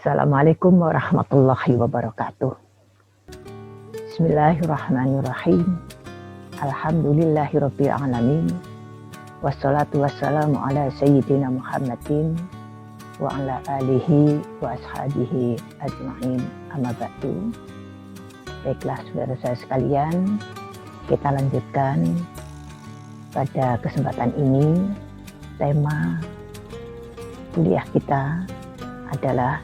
Assalamualaikum warahmatullahi wabarakatuh. Bismillahirrahmanirrahim. Alhamdulillahirabbil alamin. Wassalatu wassalamu ala sayyidina Muhammadin wa ala alihi wa ashabihi ajma'in. Amma ba'du. Baiklah saudara saya sekalian, kita lanjutkan pada kesempatan ini. Tema kuliah kita adalah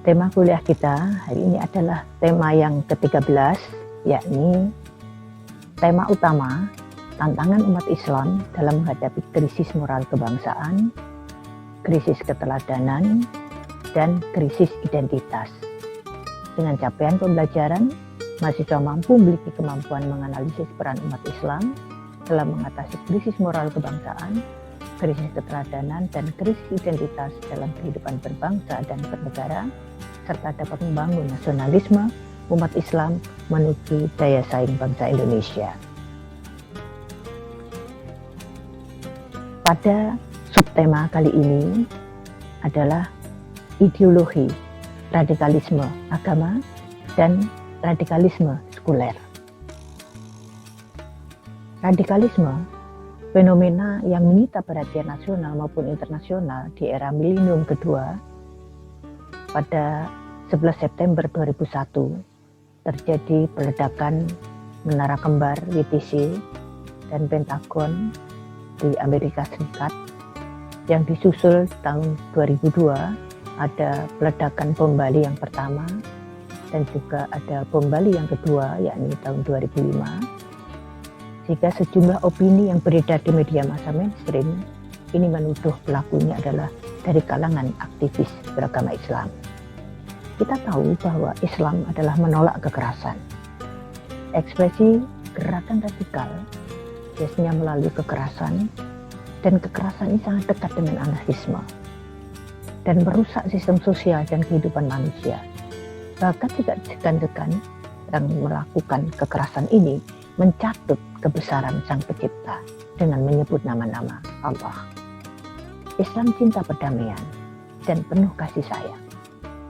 tema kuliah kita hari ini adalah tema yang ke-13, yakni tema utama tantangan umat Islam dalam menghadapi krisis moral kebangsaan, krisis keteladanan, dan krisis identitas. Dengan capaian pembelajaran, mahasiswa mampu memiliki kemampuan menganalisis peran umat Islam dalam mengatasi krisis moral kebangsaan, krisis keteladanan, dan krisis identitas dalam kehidupan berbangsa dan bernegara, serta dapat membangun nasionalisme umat Islam menuju daya saing bangsa Indonesia. Pada subtema kali ini adalah ideologi, radikalisme agama, dan radikalisme sekuler. Radikalisme, fenomena yang menyita perhatian nasional maupun internasional di era milenium kedua. Pada 11 September 2001 terjadi peledakan Menara Kembar WTC dan Pentagon di Amerika Serikat, yang disusul tahun 2002 ada peledakan bom Bali yang pertama dan juga ada bom Bali yang kedua, yakni tahun 2005. Jika sejumlah opini yang beredar di media massa mainstream ini menuduh pelakunya adalah dari kalangan aktivis beragama Islam. Kita tahu bahwa Islam adalah menolak kekerasan. Ekspresi gerakan radikal biasanya melalui kekerasan, dan kekerasan ini sangat dekat dengan anarkisme dan merusak sistem sosial dan kehidupan manusia. Bahkan tidak segan-segan yang melakukan kekerasan ini mencatut kebesaran Sang Pencipta dengan menyebut nama-nama Allah. Islam cinta perdamaian dan penuh kasih sayang.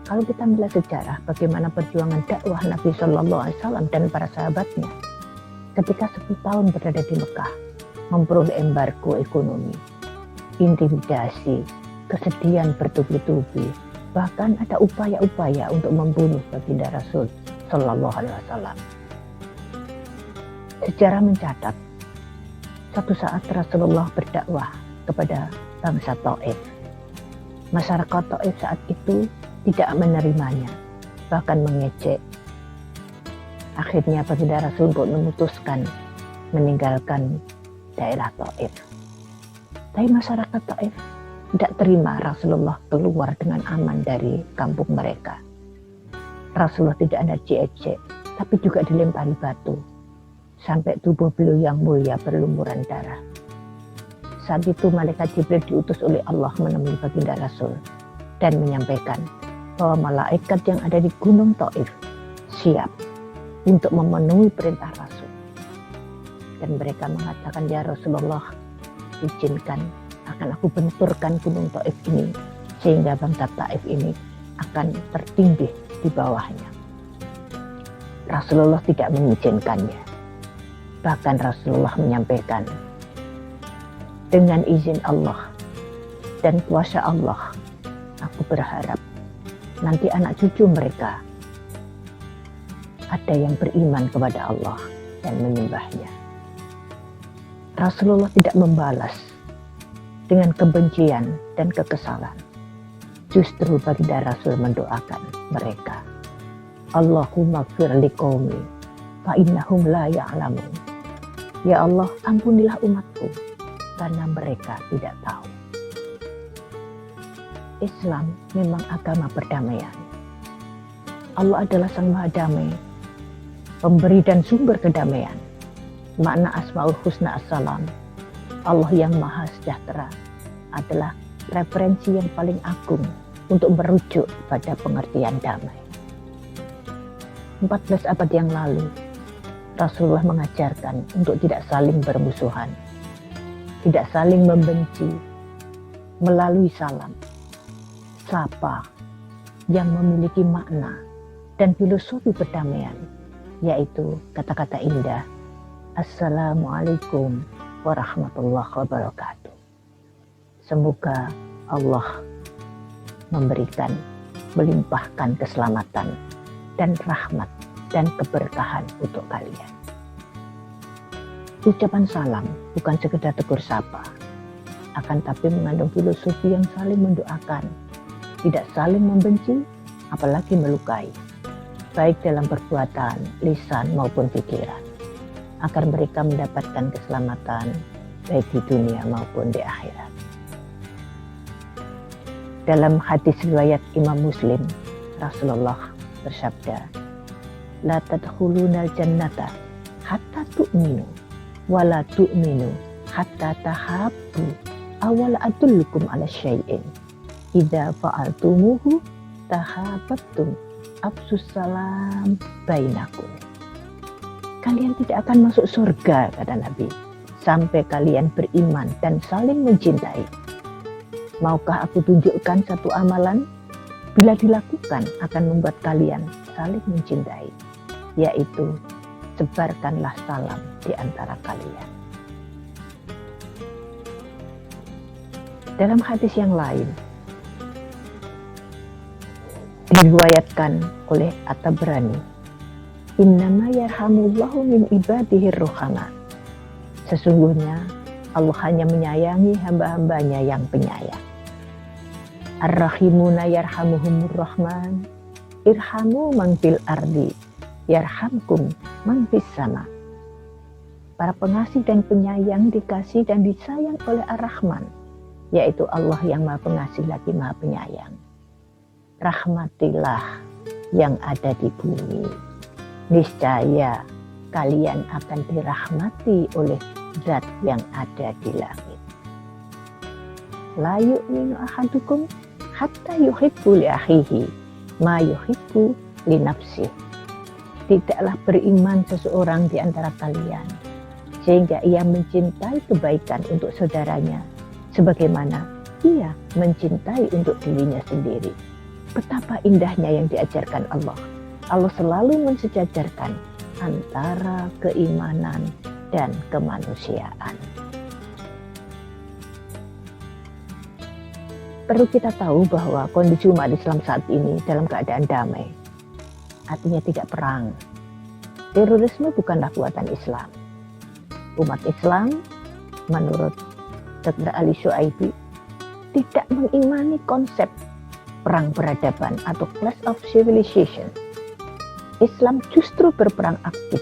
Kalau kita melihat sejarah bagaimana perjuangan dakwah Nabi Shallallahu Alaihi Wasallam dan para sahabatnya ketika 10 tahun berada di Mekah, memperoleh embargo ekonomi, intimidasi, kesedihan bertubi-tubi, bahkan ada upaya-upaya untuk membunuh baginda Rasul Shallallahu Alaihi Wasallam. Sejarah mencatat, suatu saat Rasulullah berdakwah kepada bangsa Taif. Masyarakat Taif saat itu tidak menerimanya, bahkan mengejek. Akhirnya baginda Rasul pun memutuskan meninggalkan daerah Taif. Tapi masyarakat Taif tidak terima Rasulullah keluar dengan aman dari kampung mereka. Rasulullah tidak ada ejek, tapi juga dilempari batu, sampai tubuh beliau yang mulia berlumuran darah. Saat itu malaikat Jibril diutus oleh Allah menemui baginda Rasul dan menyampaikan bahwa malaikat yang ada di Gunung Taif siap untuk memenuhi perintah Rasul. Dan mereka mengatakan, ya Rasulullah, izinkan akan aku benturkan Gunung Taif ini sehingga bangsa Taif ini akan tertindih di bawahnya. Rasulullah tidak mengizinkannya. Bahkan Rasulullah menyampaikan, dengan izin Allah dan kuasa Allah, aku berharap nanti anak cucu mereka ada yang beriman kepada Allah dan menyembahnya. Rasulullah tidak membalas dengan kebencian dan kekesalan. Justru baginda Rasul mendoakan mereka, Allahumma gfir liqaumi fa innahum la ya'lamun. Ya Allah, ampunilah umatku karena mereka tidak tahu. Islam memang agama perdamaian. Allah adalah Sang Maha Damai, pemberi dan sumber kedamaian. Makna Asmaul Husna As-Salam, Allah yang Maha Sejahtera, adalah referensi yang paling agung untuk merujuk pada pengertian damai. 14 abad yang lalu, Rasulullah mengajarkan untuk tidak saling bermusuhan, tidak saling membenci, melalui salam, sapa yang memiliki makna dan filosofi perdamaian, yaitu kata-kata indah, Assalamualaikum warahmatullahi wabarakatuh. Semoga Allah melimpahkan keselamatan dan rahmat dan keberkahan untuk kalian. Ucapan salam bukan sekedar tegur sapa, akan tapi mengandung filosofi yang saling mendoakan, tidak saling membenci, apalagi melukai, baik dalam perbuatan, lisan maupun pikiran, agar mereka mendapatkan keselamatan baik di dunia maupun di akhirat. Dalam hadis riwayat Imam Muslim, Rasulullah bersabda, La tadkhulunal jannata hatta tu'minu, wa la tu'minu hatta tahabbu, awal adullukum ala syai'in, idza fa'altumuhu tahabattum, afsus salam bainakum. Kalian tidak akan masuk surga, kata Nabi, sampai kalian beriman dan saling mencintai. Maukah aku tunjukkan satu amalan? Bila dilakukan akan membuat kalian saling mencintai, yaitu sebarkanlah salam di antara kalian. Dalam hadis yang lain, diriwayatkan oleh At-Tabrani, Innama yarhamullahu min ibadihi ruhama. Sesungguhnya Allah hanya menyayangi hamba-hambanya yang penyayang. Ar-Rahimuna yarhamuhumur rahman, irhamu man fil ardi, yarhamkum man fis sama. Para pengasih dan penyayang dikasih dan disayang oleh Ar-Rahman, yaitu Allah yang Maha Pengasih lagi Maha Penyayang. Rahmatilah yang ada di bumi, niscaya kalian akan dirahmati oleh Zat yang ada di langit. La yu'minu ahadukum hatta yuhibbu li akhihi ma yuhibbu li nafsihi. Tidaklah beriman seseorang di antara kalian sehingga ia mencintai kebaikan untuk saudaranya sebagaimana ia mencintai untuk dirinya sendiri. Betapa indahnya yang diajarkan Allah. Allah selalu mensejajarkan antara keimanan dan kemanusiaan. Perlu kita tahu bahwa kondisi umat Islam saat ini dalam keadaan damai. Artinya tidak perang. Terorisme bukanlah buatan Islam. Umat Islam, menurut Dr. Ali Syuaibi, tidak mengimani konsep perang peradaban atau clash of civilization. Islam justru berperang aktif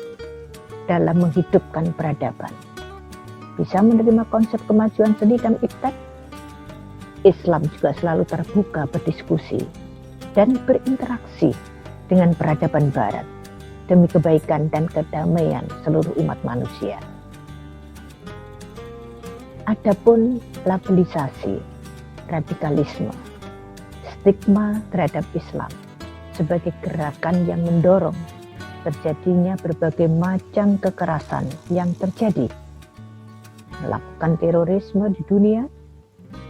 dalam menghidupkan peradaban. Bisa menerima konsep kemajuan seni dan iptek. Islam juga selalu terbuka berdiskusi dan berinteraksi dengan peradaban barat demi kebaikan dan kedamaian seluruh umat manusia. Adapun labelisasi, radikalisme, stigma terhadap Islam sebagai gerakan yang mendorong terjadinya berbagai macam kekerasan yang terjadi. Melakukan terorisme di dunia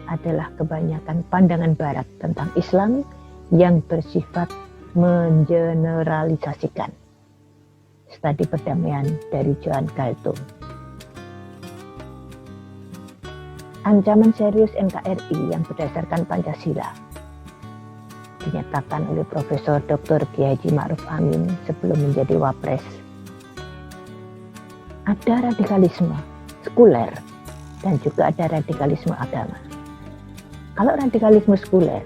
adalah kebanyakan pandangan barat tentang Islam yang bersifat mengeneralisasikan. Studi Perdamaian dari Johan Galtung. Ancaman serius NKRI yang berdasarkan Pancasila dinyatakan oleh Profesor Dr. Kiai Haji Ma'ruf Amin sebelum menjadi Wapres. Ada radikalisme sekuler dan juga ada radikalisme agama. Kalau radikalisme sekuler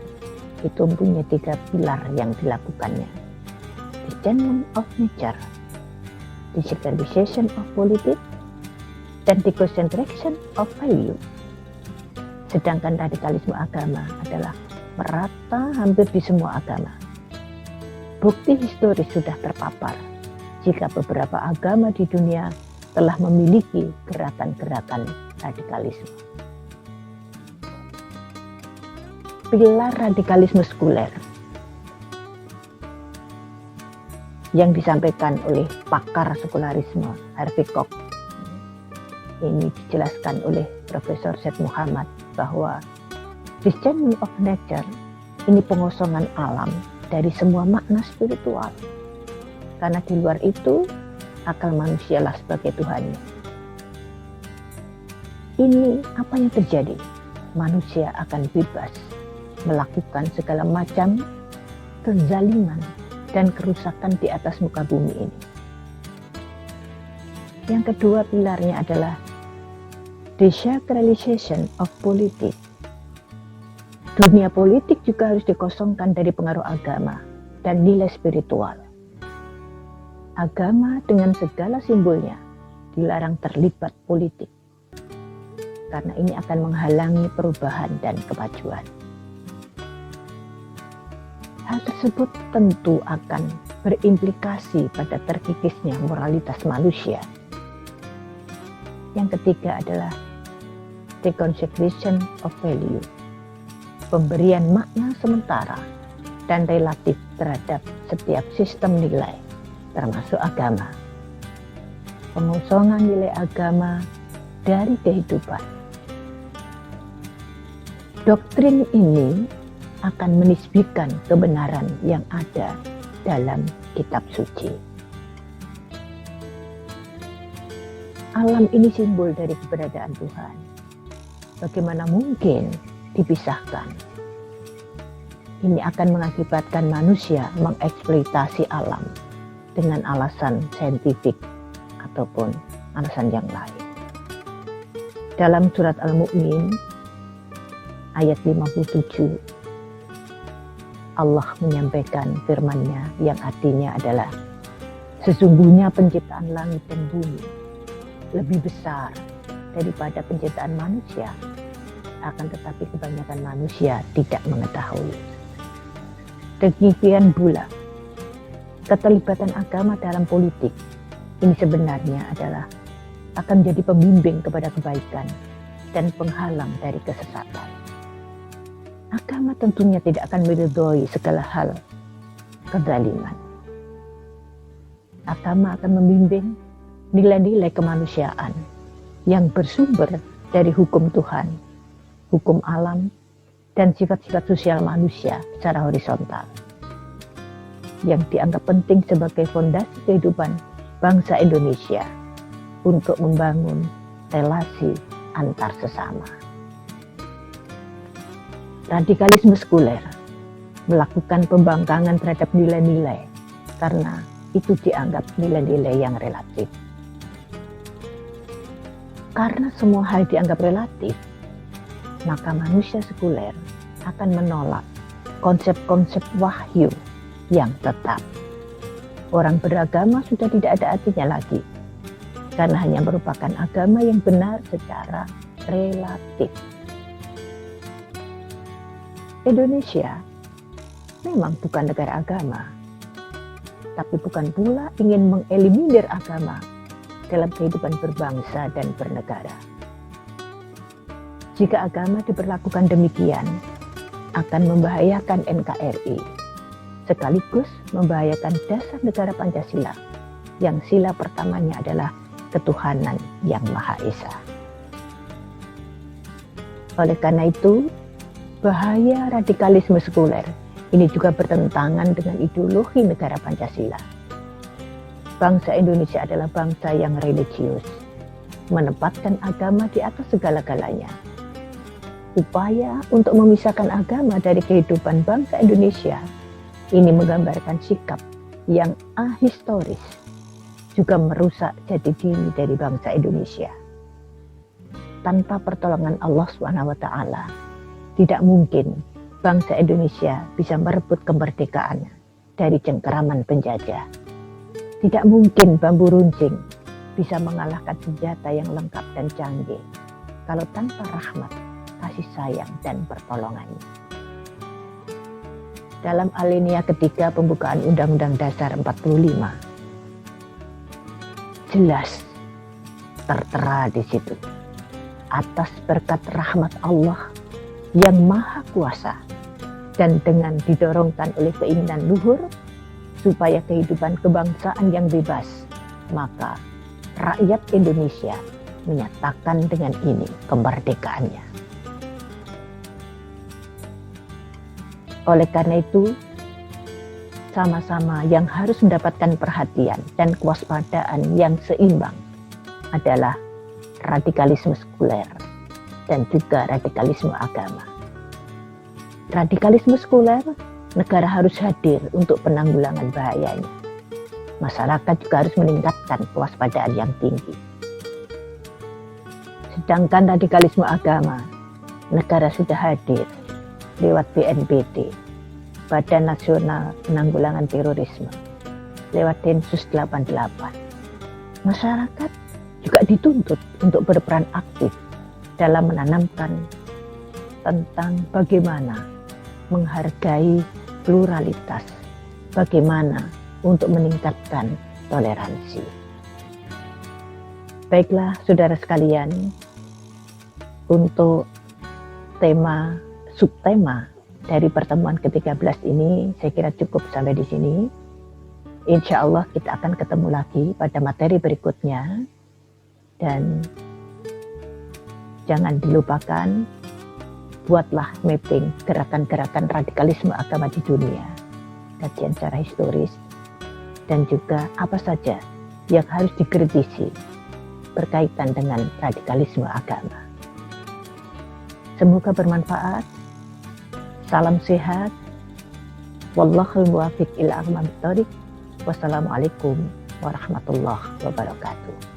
itu punya 3 pilar yang dilakukannya. Discernment of nature, desacralization of politics, dan deconcentration of value. Sedangkan radikalisme agama adalah merata hampir di semua agama. Bukti historis sudah terpapar jika beberapa agama di dunia telah memiliki gerakan-gerakan radikalisme. pilar radikalisme sekuler yang disampaikan oleh pakar sekularisme Harvey Cox. Ini dijelaskan oleh Profesor Syed Muhammad bahwa discharging of nature ini pengosongan alam dari semua makna spiritual. Karena di luar itu, akal manusialah sebagai Tuhannya. Ini apa yang terjadi? Manusia akan bebas melakukan segala macam kezaliman dan kerusakan di atas muka bumi ini. Yang kedua pilarnya adalah desacralization of politics. Dunia politik juga harus dikosongkan dari pengaruh agama dan nilai spiritual. Agama dengan segala simbolnya dilarang terlibat politik, karena ini akan menghalangi perubahan dan kemajuan. Hal tersebut tentu akan berimplikasi pada terkikisnya moralitas manusia. Yang ketiga adalah deconsecration of value, pemberian makna sementara dan relatif terhadap setiap sistem nilai, termasuk agama. Pengosongan nilai agama dari kehidupan. Doktrin ini akan menisbikan kebenaran yang ada dalam kitab suci. Alam ini simbol dari keberadaan Tuhan. Bagaimana mungkin dipisahkan? Ini akan mengakibatkan manusia mengeksploitasi alam dengan alasan saintifik ataupun alasan yang lain. Dalam surat Al-Mu'min ayat 57, Allah menyampaikan firman-Nya yang artinya adalah, sesungguhnya penciptaan langit dan bumi lebih besar daripada penciptaan manusia, akan tetapi kebanyakan manusia tidak mengetahui. Demikian pula, keterlibatan agama dalam politik ini sebenarnya adalah akan menjadi pembimbing kepada kebaikan dan penghalang dari kesesatan. Agama tentunya tidak akan meridhoi segala hal kezaliman. Agama akan membimbing nilai-nilai kemanusiaan yang bersumber dari hukum Tuhan, hukum alam, dan sifat-sifat sosial manusia secara horizontal yang dianggap penting sebagai fondasi kehidupan bangsa Indonesia untuk membangun relasi antar sesama. Radikalisme sekuler melakukan pembangkangan terhadap nilai-nilai karena itu dianggap nilai-nilai yang relatif. Karena semua hal dianggap relatif, maka manusia sekuler akan menolak konsep-konsep wahyu yang tetap. Orang beragama sudah tidak ada artinya lagi, karena hanya merupakan agama yang benar secara relatif. Indonesia memang bukan negara agama, tapi bukan pula ingin mengeliminir agama dalam kehidupan berbangsa dan bernegara. Jika agama diperlakukan demikian, akan membahayakan NKRI, sekaligus membahayakan dasar negara Pancasila, yang sila pertamanya adalah ketuhanan yang Maha Esa. Oleh karena itu, bahaya radikalisme sekuler ini juga bertentangan dengan ideologi negara Pancasila. Bangsa Indonesia adalah bangsa yang religius, menempatkan agama di atas segala-galanya. Upaya untuk memisahkan agama dari kehidupan bangsa Indonesia ini menggambarkan sikap yang ahistoris, juga merusak jati diri dari bangsa Indonesia. Tanpa pertolongan Allah SWT, tidak mungkin bangsa Indonesia bisa merebut kemerdekaan dari cengkeraman penjajah. Tidak mungkin bambu runcing bisa mengalahkan senjata yang lengkap dan canggih kalau tanpa rahmat, kasih sayang, dan pertolongannya. Dalam alinea ketiga pembukaan Undang-Undang Dasar 45, jelas tertera di situ, atas berkat rahmat Allah yang Maha Kuasa dan dengan didorongkan oleh keinginan luhur supaya kehidupan kebangsaan yang bebas, maka rakyat Indonesia menyatakan dengan ini kemerdekaannya. Oleh karena itu, sama-sama yang harus mendapatkan perhatian dan kewaspadaan yang seimbang adalah radikalisme sekuler dan juga radikalisme agama. Radikalisme sekuler, negara harus hadir untuk penanggulangan bahayanya. Masyarakat juga harus meningkatkan kewaspadaan yang tinggi. Sedangkan radikalisme agama, negara sudah hadir lewat BNPT, Badan Nasional Penanggulangan Terorisme, lewat Densus 88. Masyarakat juga dituntut untuk berperan aktif dalam menanamkan tentang bagaimana menghargai pluralitas, bagaimana untuk meningkatkan toleransi. Baiklah saudara sekalian, untuk subtema dari pertemuan ke-13 ini saya kira cukup sampai di sini. Insya Allah kita akan ketemu lagi pada materi berikutnya, dan jangan dilupakan, buatlah mapping gerakan-gerakan radikalisme agama di dunia, kajian secara historis, dan juga apa saja yang harus dikritisi berkaitan dengan radikalisme agama. Semoga bermanfaat. Salam sehat. Wallahul muwaffiq ila aqwamit thoriq. Wassalamualaikum warahmatullahi wabarakatuh.